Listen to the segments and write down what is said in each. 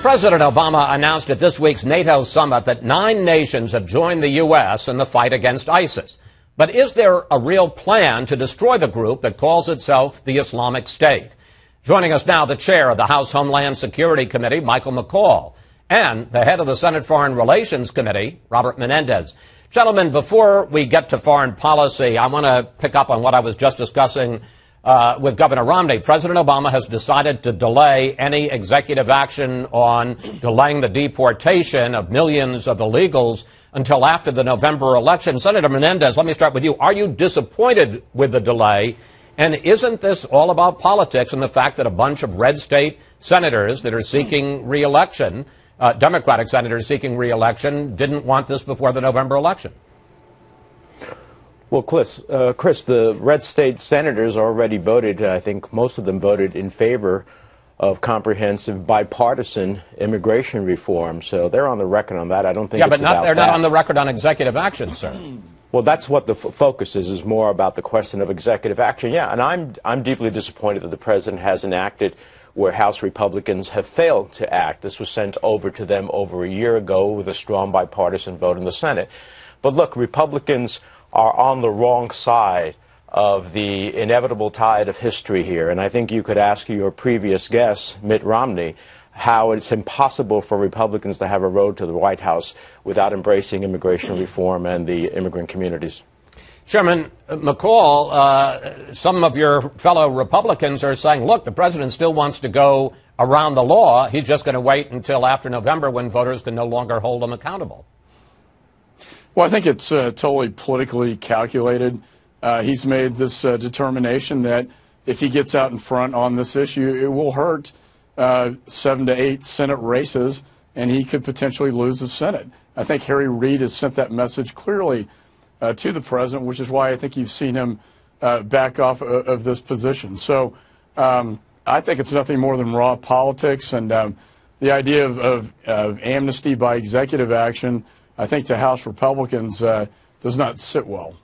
President Obama announced at this week's NATO summit that 9 nations have joined the U.S. in the fight against ISIS. But is there a real plan to destroy the group that calls itself the Islamic State? Joining us now, the chair of the House Homeland Security Committee, Michael McCaul, and the head of the Senate Foreign Relations Committee, Robert Menendez. Gentlemen, before we get to foreign policy, I want to pick up on what I was just discussing with Governor Romney. President Obama has decided to delay any executive action on delaying the deportation of millions of illegals until after the November election. Senator Menendez, let me start with you. Are you disappointed with the delay? And isn't this all about politics and the fact that a bunch of red state senators that are seeking re-election, Democratic senators seeking re-election, didn't want this before the November election? Well, Chris, the red state senators already voted, I think most of them voted in favor of comprehensive bipartisan immigration reform. So they're on the record on that. I don't think it's about that. They're not on the record on executive action, sir. Well, that's what the focus is more about the question of executive action. Yeah, and I'm deeply disappointed that the president hasn't acted where House Republicans have failed to act. This was sent over to them over a year ago with a strong bipartisan vote in the Senate. But look, Republicans are on the wrong side of the inevitable tide of history here. And I think you could ask your previous guest, Mitt Romney, how it's impossible for Republicans to have a road to the White House without embracing immigration reform and the immigrant communities. Chairman McCaul, some of your fellow Republicans are saying, look, the president still wants to go around the law. He's just going to wait until after November when voters can no longer hold him accountable. Well, I think it's totally politically calculated. He's made this determination that if he gets out in front on this issue, it will hurt 7 to 8 Senate races, and he could potentially lose the Senate. I think Harry Reid has sent that message clearly to the president, which is why I think you've seen him back off of this position. So I think it's nothing more than raw politics, and the idea of amnesty by executive action, I think to House Republicans does not sit well.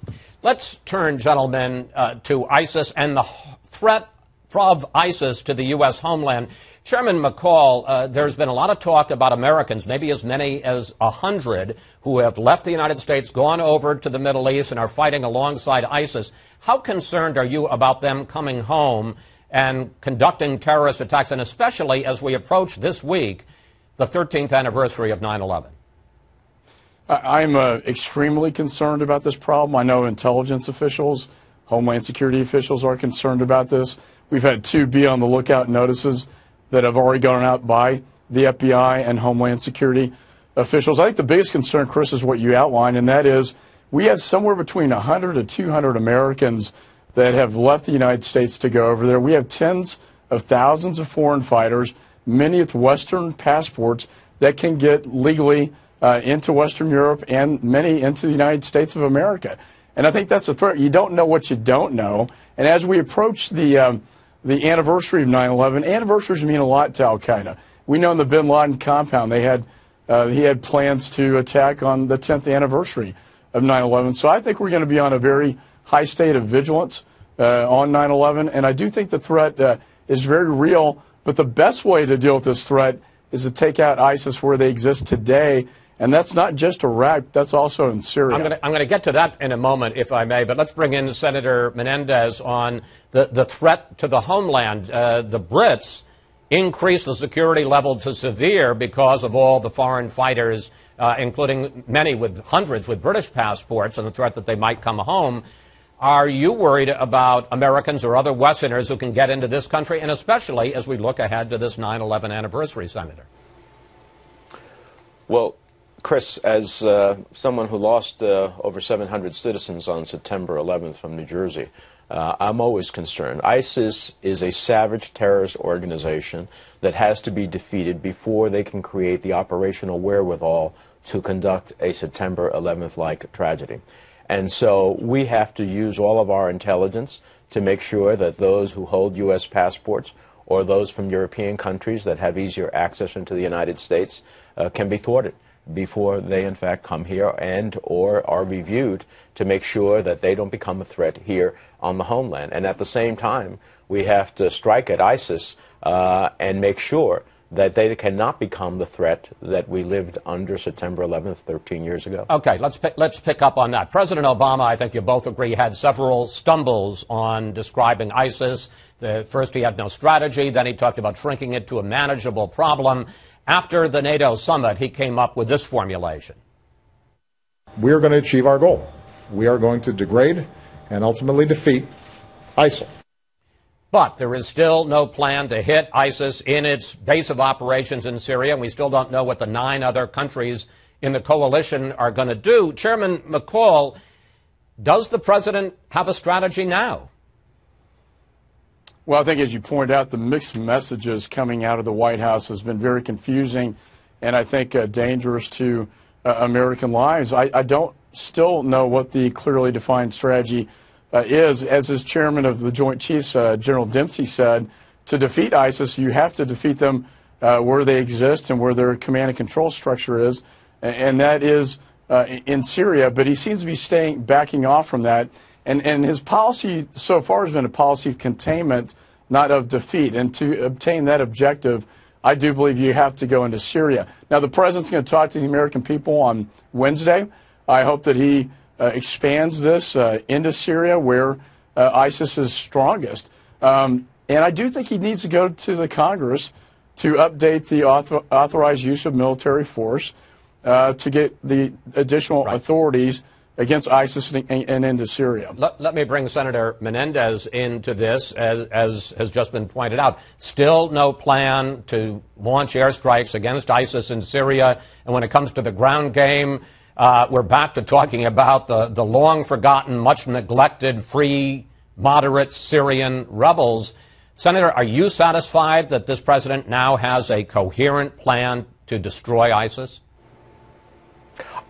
Let's turn, gentlemen, to ISIS and the threat of ISIS to the U.S. homeland. Chairman McCaul, there's been a lot of talk about Americans, maybe as many as 100, who have left the United States, gone over to the Middle East, and are fighting alongside ISIS. How concerned are you about them coming home and conducting terrorist attacks, and especially as we approach this week, the 13th anniversary of 9/11? I'm extremely concerned about this problem. I know intelligence officials, Homeland Security officials are concerned about this. We've had 2 be on the lookout notices that have already gone out by the FBI and Homeland Security officials. I think the biggest concern, Chris, is what you outlined, and that is we have somewhere between 100 to 200 Americans that have left the United States to go over there. We have tens of thousands of foreign fighters, many with Western passports that can get legally into Western Europe and many into the United States of America. And I think that's a threat. You don't know what you don't know. And as we approach the anniversary of 9/11, anniversaries mean a lot to al-Qaeda. We know in the bin Laden compound he had plans to attack on the 10th anniversary of 9/11. So I think we're going to be on a very high state of vigilance on 9/11. And I do think the threat is very real. But the best way to deal with this threat is to take out ISIS where they exist today. And that's not just Iraq, that's also in Syria. I'm going to get to that in a moment, if I may, but let's bring in Senator Menendez on the threat to the homeland. The Brits increased the security level to severe because of all the foreign fighters, including many with hundreds with British passports, and the threat that they might come home. Are you worried about Americans or other Westerners who can get into this country, and especially as we look ahead to this 9/11 anniversary, Senator? Well, Chris, as someone who lost over 700 citizens on September 11th from New Jersey, I'm always concerned. ISIS is a savage terrorist organization that has to be defeated before they can create the operational wherewithal to conduct a September 11th-like tragedy. And so we have to use all of our intelligence to make sure that those who hold U.S. passports or those from European countries that have easier access into the United States can be thwarted before they in fact come here and or are reviewed to make sure that they don't become a threat here on the homeland. And at the same time, we have to strike at ISIS and make sure that they cannot become the threat that we lived under September 11th, 13 years ago. Okay, let's pick up on that. President Obama, I think you both agree, had several stumbles on describing ISIS. First, he had no strategy. Then he talked about shrinking it to a manageable problem. After the NATO summit, he came up with this formulation. We are going to achieve our goal. We are going to degrade and ultimately defeat ISIL. But there is still no plan to hit ISIS in its base of operations in Syria, and we still don't know what the 9 other countries in the coalition are going to do. Chairman McCaul, does the president have a strategy now? Well, I think, as you point out, the mixed messages coming out of the White House has been very confusing and I think dangerous to American lives. I don't still know what the clearly defined strategy is. As is chairman of the Joint Chiefs, General Dempsey said, to defeat ISIS, you have to defeat them where they exist and where their command and control structure is, and that is in Syria. But he seems to be backing off from that. And his policy so far has been a policy of containment, not of defeat. And to obtain that objective, I do believe you have to go into Syria. Now, the president's going to talk to the American people on Wednesday. I hope that he expands this into Syria, where ISIS is strongest. And I do think he needs to go to the Congress to update the authorized use of military force to get the additional authorities against ISIS and into Syria. Let me bring Senator Menendez into this, as has just been pointed out. Still no plan to launch airstrikes against ISIS in Syria. And when it comes to the ground game, we're back to talking about the long-forgotten, much-neglected, free, moderate Syrian rebels. Senator, are you satisfied that this president now has a coherent plan to destroy ISIS?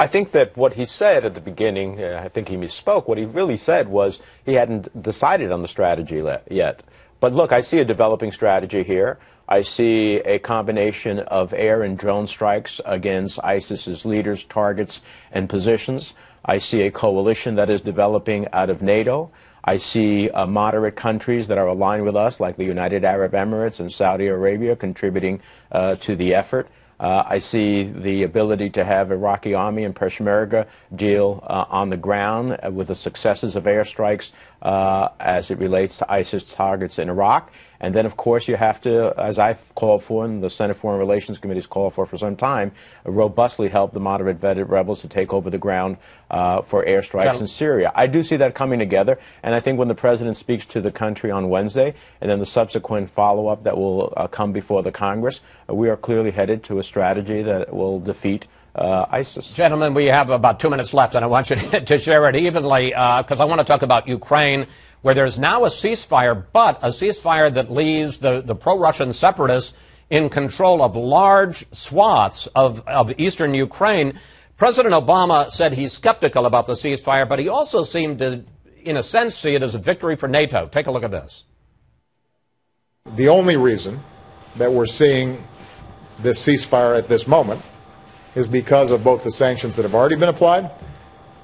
I think that what he said at the beginning, I think he misspoke. What he really said was he hadn't decided on the strategy yet. But look, I see a developing strategy here. I see a combination of air and drone strikes against ISIS's leaders, targets, and positions. I see a coalition that is developing out of NATO. I see moderate countries that are aligned with us, like the United Arab Emirates and Saudi Arabia, contributing to the effort. I see the ability to have Iraqi army and Peshmerga deal on the ground with the successes of airstrikes as it relates to ISIS targets in Iraq. And then, of course, you have to, as I've called for and the Senate Foreign Relations Committee's called for some time, robustly help the moderate vetted rebels to take over the ground for airstrikes in Syria. I do see that coming together, and I think when the president speaks to the country on Wednesday and then the subsequent follow-up that will come before the Congress, we are clearly headed to a strategy that will defeat ISIS. Gentlemen, we have about 2 minutes left, and I want you to share it evenly because I want to talk about Ukraine, where there's now a ceasefire, but a ceasefire that leaves the pro-Russian separatists in control of large swaths of eastern Ukraine. President Obama said he's skeptical about the ceasefire, but he also seemed to, in a sense, see it as a victory for NATO. Take a look at this. The only reason that we're seeing this ceasefire at this moment is because of both the sanctions that have already been applied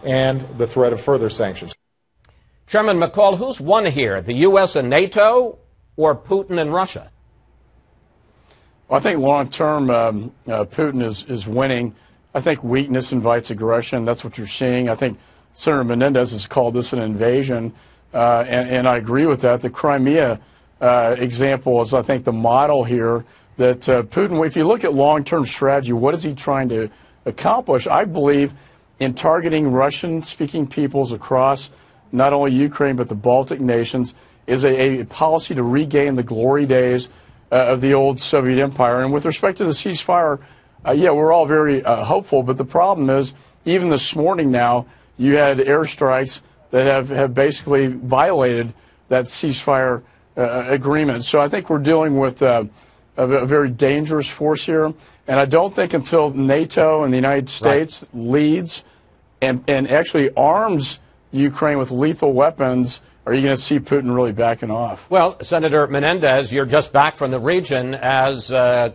and the threat of further sanctions. Chairman McCaul, who's won here, the U.S. and NATO or Putin and Russia? Well, I think long-term Putin is winning. I think weakness invites aggression. That's what you're seeing. I think Senator Menendez has called this an invasion, and I agree with that. The Crimea example is, I think, the model here that Putin, if you look at long-term strategy, what is he trying to accomplish? I believe in targeting Russian-speaking peoples across not only Ukraine but the Baltic nations is a policy to regain the glory days of the old Soviet Empire. And with respect to the ceasefire, yeah, we're all very hopeful, but the problem is, even this morning now, you had airstrikes that have basically violated that ceasefire agreement. So I think we're dealing with a very dangerous force here, and I don't think until NATO and the United States leads and actually arms Ukraine with lethal weapons are you going to see Putin really backing off? Well, Senator Menendez, you're just back from the region. As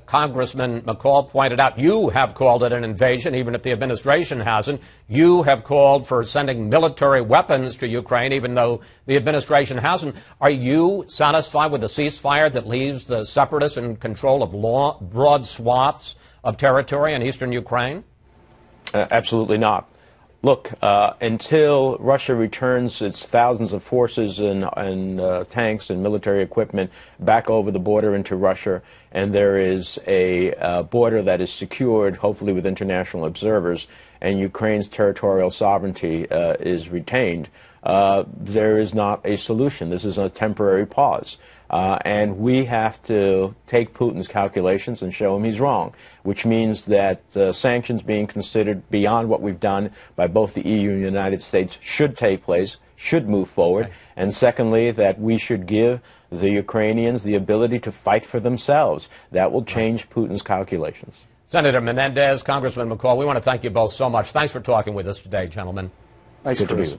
Congressman McCaul pointed out, you have called it an invasion, even if the administration hasn't. You have called for sending military weapons to Ukraine, even though the administration hasn't. Are you satisfied with a ceasefire that leaves the separatists in control of broad swaths of territory in eastern Ukraine? Absolutely not. Look, until Russia returns its thousands of forces and tanks and military equipment back over the border into Russia, and there is a border that is secured, hopefully with international observers, and Ukraine's territorial sovereignty is retained, there is not a solution. This is a temporary pause. And we have to take Putin's calculations and show him he's wrong, which means that sanctions being considered beyond what we've done by both the EU and the United States should take place, should move forward, and secondly, that we should give the Ukrainians the ability to fight for themselves. That will change Putin's calculations. Senator Menendez, Congressman McCaul, we want to thank you both so much. Thanks for talking with us today, gentlemen. Thanks, Chris.